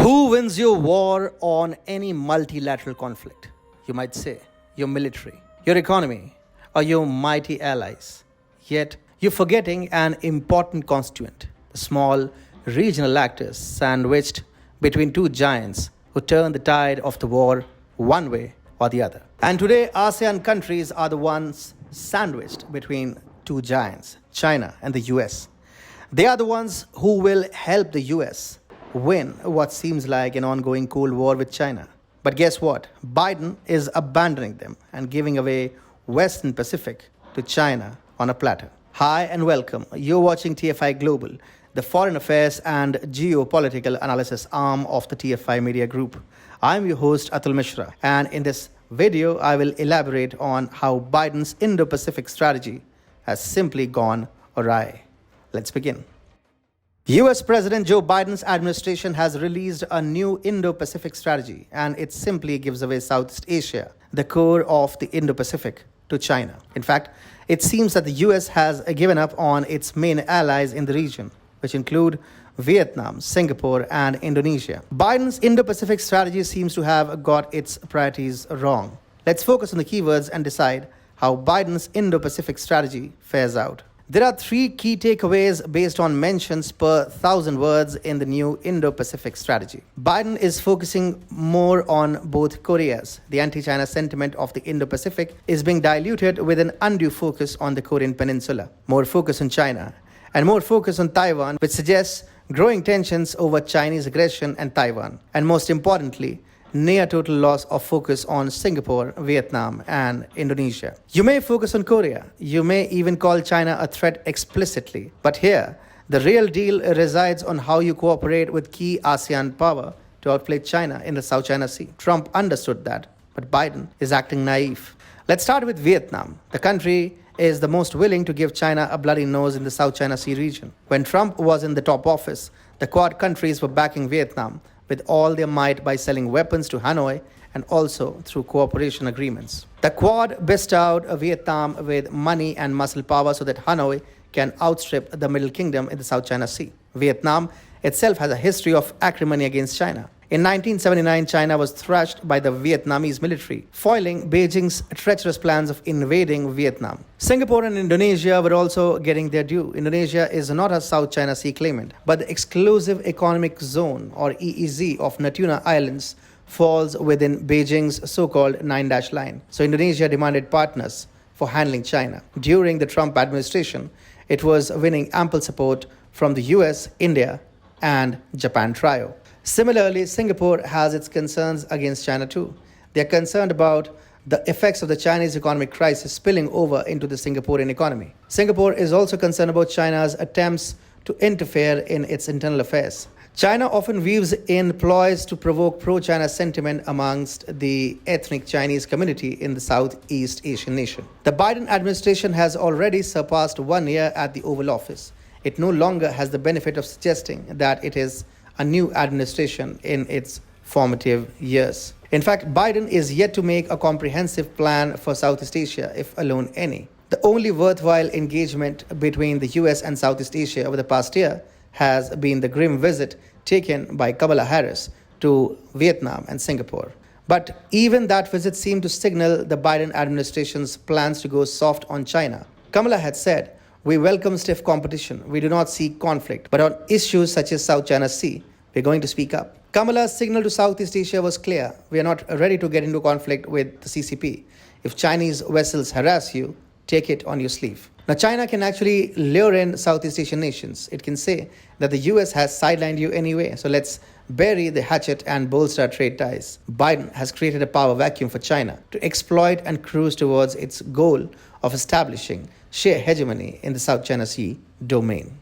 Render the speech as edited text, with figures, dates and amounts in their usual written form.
Who wins your war on any multilateral conflict? You might say your military, your economy, or your mighty allies. Yet, you're forgetting an important constituent, the small regional actors sandwiched between two giants who turn the tide of the war one way or the other. And today, ASEAN countries are the ones sandwiched between two giants, China and the US. They are the ones who will help the US win what seems like an ongoing Cold War with China. But guess what? Biden is abandoning them and giving away Western Pacific to China on a platter. Hi and welcome. You're watching TFI Global, the foreign affairs and geopolitical analysis arm of the TFI Media Group. I'm your host Atul Mishra, and in this video I will elaborate on how Biden's Indo-Pacific strategy has simply gone awry. Let's begin. US President Joe Biden's administration has released a new Indo-Pacific strategy, and it simply gives away Southeast Asia, the core of the Indo-Pacific, to China. In fact, it seems that the US has given up on its main allies in the region, which include Vietnam, Singapore, and Indonesia. Biden's Indo-Pacific strategy seems to have got its priorities wrong. Let's focus on the keywords and decide how Biden's Indo-Pacific strategy fares out. There are three key takeaways based on mentions per 1,000 words in the new Indo-Pacific strategy. Biden is focusing more on both Koreas. The anti-China sentiment of the Indo-Pacific is being diluted with an undue focus on the Korean peninsula, more focus on China, and more focus on Taiwan, which suggests growing tensions over Chinese aggression and Taiwan, and most importantly, near total loss of focus on Singapore, Vietnam, and Indonesia. You may focus on Korea. You may even call China a threat explicitly. But here, the real deal resides on how you cooperate with key ASEAN power to outplay China in the South China Sea. Trump understood that, but Biden is acting naive. Let's start with Vietnam. The country is the most willing to give China a bloody nose in the South China Sea region. When Trump was in the top office, the Quad countries were backing Vietnam with all their might by selling weapons to Hanoi and also through cooperation agreements. The Quad bestowed Vietnam with money and muscle power so that Hanoi can outstrip the Middle Kingdom in the South China Sea. Vietnam itself has a history of acrimony against China. In 1979, China was thrashed by the Vietnamese military, foiling Beijing's treacherous plans of invading Vietnam. Singapore and Indonesia were also getting their due. Indonesia is not a South China Sea claimant, but the Exclusive Economic Zone, or EEZ, of Natuna Islands falls within Beijing's so-called 9-dash line. So Indonesia demanded partners for handling China. During the Trump administration, it was winning ample support from the US, India, and Japan trio. Similarly, Singapore has its concerns against China too. They are concerned about the effects of the Chinese economic crisis spilling over into the Singaporean economy. Singapore is also concerned about China's attempts to interfere in its internal affairs. China often weaves in ploys to provoke pro-China sentiment amongst the ethnic Chinese community in the Southeast Asian nation. The Biden administration has already surpassed 1 year at the Oval Office. It no longer has the benefit of suggesting that it is a new administration in its formative years. In fact, Biden is yet to make a comprehensive plan for Southeast Asia, if alone any. The only worthwhile engagement between the US and Southeast Asia over the past year has been the grim visit taken by Kamala Harris to Vietnam and Singapore. But even that visit seemed to signal the Biden administration's plans to go soft on China. Kamala had said, "We welcome stiff competition. We do not seek conflict. But on issues such as South China Sea, we're going to speak up." Kamala's signal to Southeast Asia was clear. We are not ready to get into conflict with the CCP. If Chinese vessels harass you, take it on your sleeve. Now, China can actually lure in Southeast Asian nations. It can say that the US has sidelined you anyway, so let's bury the hatchet and bolster trade ties. Biden has created a power vacuum for China to exploit and cruise towards its goal of establishing sheer hegemony in the South China Sea domain.